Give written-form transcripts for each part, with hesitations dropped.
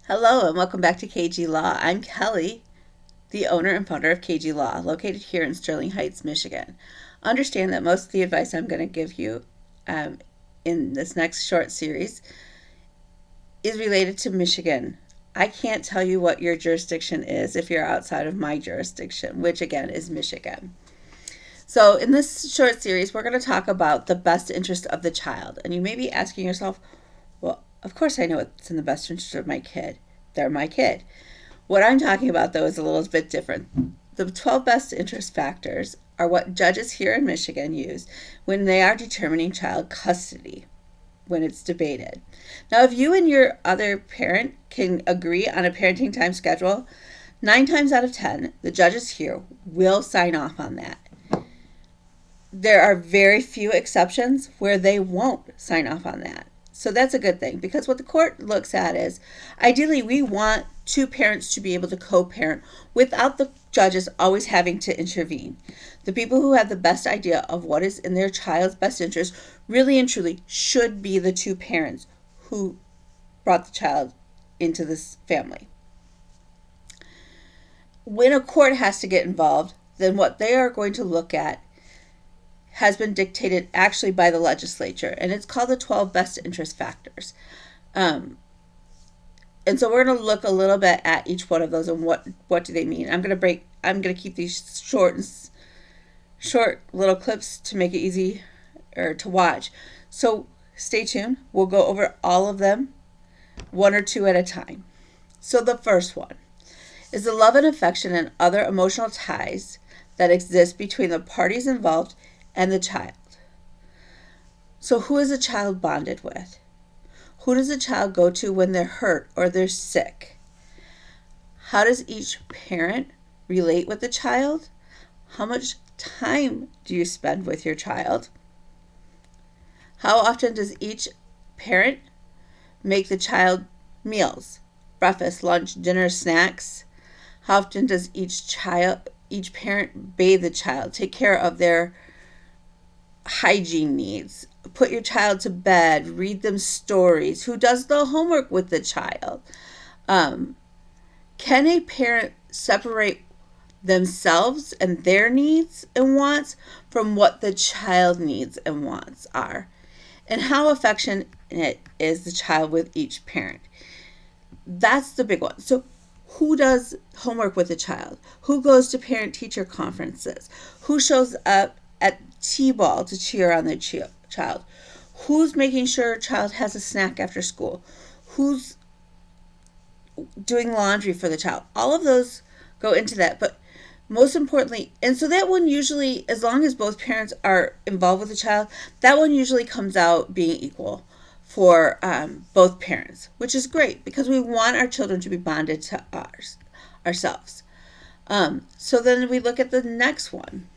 Hello and welcome back to KG Law. I'm Kelly, the owner and founder of KG Law, located here in Sterling Heights, Michigan. Understand that most of the advice I'm going to give you um, in this next short series is related to Michigan. I can't tell you what your jurisdiction is if you're outside of my jurisdiction, which again is Michigan. So, in this short series, we're going to talk about the best interest of the child. And you may be asking yourself, well, of course I know what's in the best interest of my kid. They're my kid. What I'm talking about, though, is a little bit different. The 12 best interest factors are what judges here in Michigan use when they are determining child custody, when it's debated. Now, if you and your other parent can agree on a parenting time schedule, 9 times out of 10, the judges here will sign off on that. There are very few exceptions where they won't sign off on that. So that's a good thing, because what the court looks at is ideally we want two parents to be able to co-parent without the judges always having to intervene. The people who have the best idea of what is in their child's best interest really and truly should be the two parents who brought the child into this family. When a court has to get involved, then what they are going to look at has been dictated actually by the legislature, and it's called the 12 best interest factors. And so we're going to look a little bit at each one of those and what do they mean. I'm going to keep these short little clips to make it easy or to watch. So stay tuned. We'll go over all of them, one or two at a time. So the first one is the love and affection and other emotional ties that exist between the parties involved and the child. So who is a child bonded with? Who does a child go to when they're hurt or they're sick? How does each parent relate with the child? How much time do you spend with your child? How often does each parent make the child meals, breakfast, lunch, dinner, snacks? How often does each parent bathe the child, take care of their hygiene needs, put your child to bed, read them stories? Who does the homework with the child? Can a parent separate themselves and their needs and wants from what the child needs and wants are? And how affectionate is the child with each parent? That's the big one. So who does homework with the child? Who goes to parent-teacher conferences? Who shows up at T-ball to cheer on their child? Who's making sure a child has a snack after school? Who's doing laundry for the child? All of those go into that. But most importantly, and so that one usually, as long as both parents are involved with the child, that one usually comes out being equal for both parents, which is great because we want our children to be bonded to ourselves. So then we look at the next one.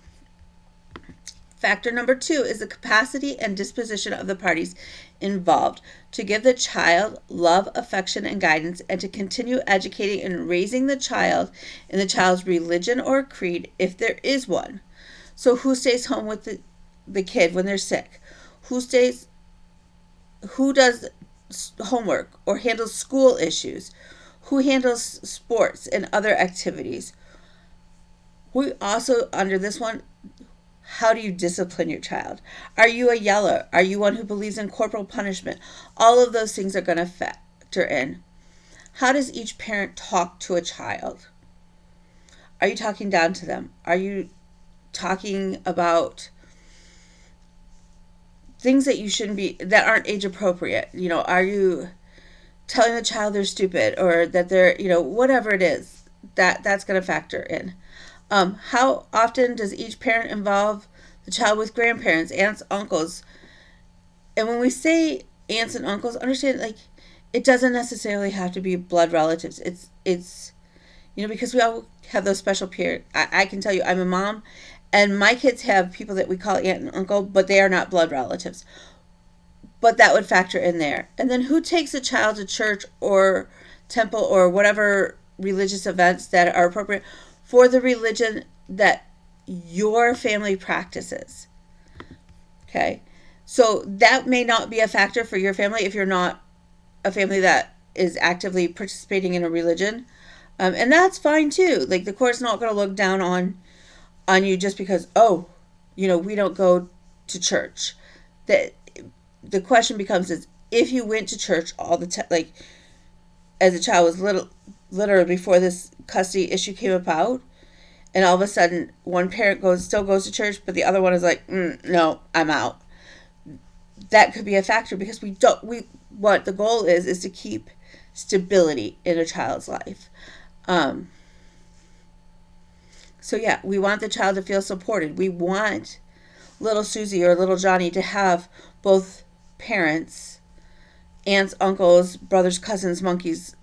Factor number 2 is the capacity and disposition of the parties involved to give the child love, affection, and guidance, and to continue educating and raising the child in the child's religion or creed if there is one. So who stays home with the kid when they're sick? Who does homework or handles school issues? Who handles sports and other activities? We also, under this one, how do you discipline your child? Are you a yeller? Are you one who believes in corporal punishment? All of those things are going to factor in. How does each parent talk to a child? Are you talking down to them? Are you talking about things that you shouldn't be, that aren't age appropriate? Are you telling the child they're stupid or that they're, whatever it is, that's going to factor in. How often does each parent involve the child with grandparents, aunts, uncles? And when we say aunts and uncles, understand, it doesn't necessarily have to be blood relatives. It's because we all have those special parents. I can tell you, I'm a mom, and my kids have people that we call aunt and uncle, but they are not blood relatives. But that would factor in there. And then who takes a child to church or temple or whatever religious events that are appropriate for the religion that your family practices? Okay, so that may not be a factor for your family if you're not a family that is actively participating in a religion. And that's fine too. Like, the court's not going to look down on you just because, oh, we don't go to church. That the question becomes is, if you went to church all the time, like as a child, was literally before this custody issue came about, and all of a sudden one parent still goes to church, but the other one is like, no, I'm out. That could be a factor, because what the goal is to keep stability in a child's life. So yeah, we want the child to feel supported. We want little Susie or little Johnny to have both parents, aunts, uncles, brothers, cousins, monkeys,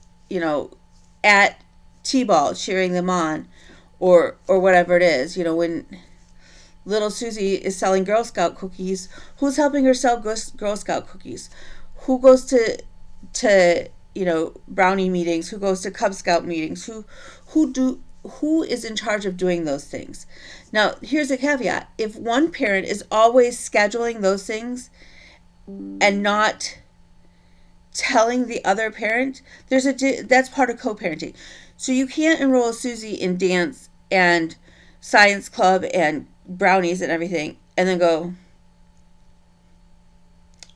at T-ball cheering them on, or whatever it is. When little Susie is selling Girl Scout cookies, who's helping her sell Girl Scout cookies? Who goes to brownie meetings? Who goes to Cub Scout meetings? Who is in charge of doing those things? Now, here's a caveat. If one parent is always scheduling those things and not telling the other parent, that's part of co-parenting. So you can't enroll Susie in dance and science club and brownies and everything and then go,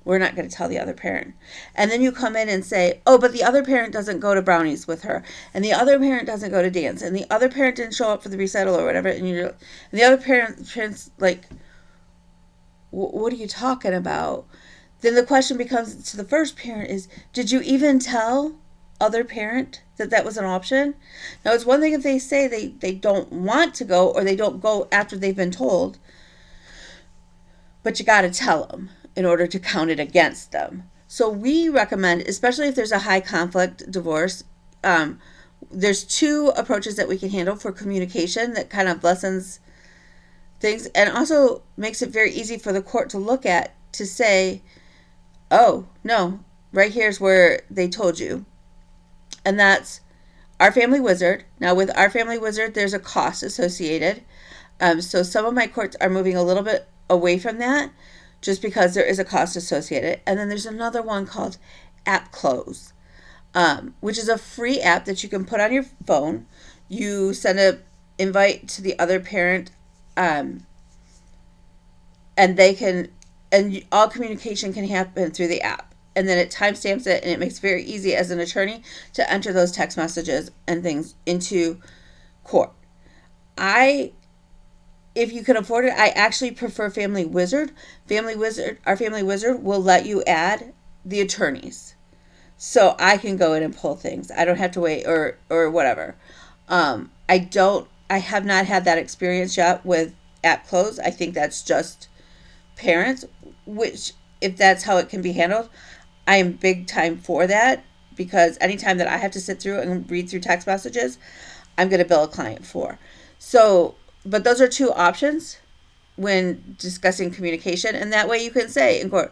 we're not going to tell the other parent. And then you come in and say, oh, but the other parent doesn't go to brownies with her, and the other parent doesn't go to dance, and the other parent didn't show up for the recital or whatever, and the other parent's like, what are you talking about? Then the question becomes to the first parent is, did you even tell other parent that was an option? Now, it's one thing if they say they don't want to go, or they don't go after they've been told, but you got to tell them in order to count it against them. So we recommend, especially if there's a high conflict divorce, there's two approaches that we can handle for communication that kind of lessens things and also makes it very easy for the court to look at, to say, oh, no, right here's where they told you. And that's Our Family Wizard. Now, with Our Family Wizard, there's a cost associated. So some of my courts are moving a little bit away from that, just because there is a cost associated. And then there's another one called App Close, which is a free app that you can put on your phone. You send an invite to the other parent, and all communication can happen through the app. And then it timestamps it, and it makes it very easy as an attorney to enter those text messages and things into court. If you can afford it, I actually prefer Family Wizard. Our Family Wizard will let you add the attorneys. So I can go in and pull things. I don't have to wait or whatever. I have not had that experience yet with App Close. I think that's just parents, which, if that's how it can be handled, I am big time for that, because anytime that I have to sit through and read through text messages, I'm going to bill a client for. So, but those are two options when discussing communication, and that way you can say in court,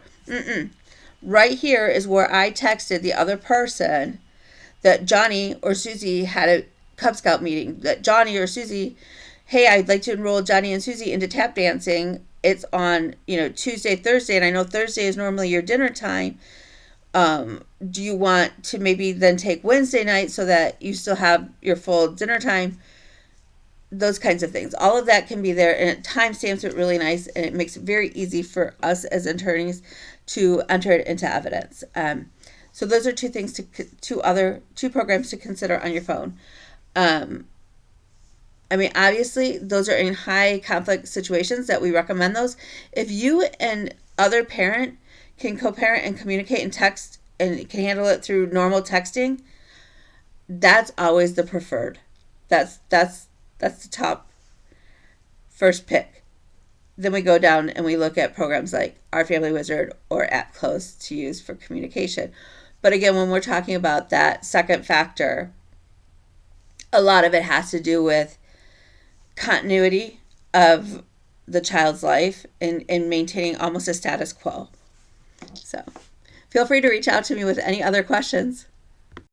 right here is where I texted the other person that Johnny or Susie had a Cub Scout meeting, that Johnny or Susie, hey, I'd like to enroll Johnny and Susie into tap dancing. It's on, Tuesday, Thursday, and I know Thursday is normally your dinner time. Do you want to maybe then take Wednesday night so that you still have your full dinner time? Those kinds of things. All of that can be there, and it timestamps it really nice, and it makes it very easy for us as attorneys to enter it into evidence. So those are two things two programs to consider on your phone. Obviously, those are in high conflict situations that we recommend those. If you and other parent can co-parent and communicate and text and can handle it through normal texting, that's always the preferred. That's the top first pick. Then we go down and we look at programs like Our Family Wizard or App Close to use for communication. But again, when we're talking about that second factor, a lot of it has to do with continuity of the child's life and maintaining almost a status quo. So feel free to reach out to me with any other questions.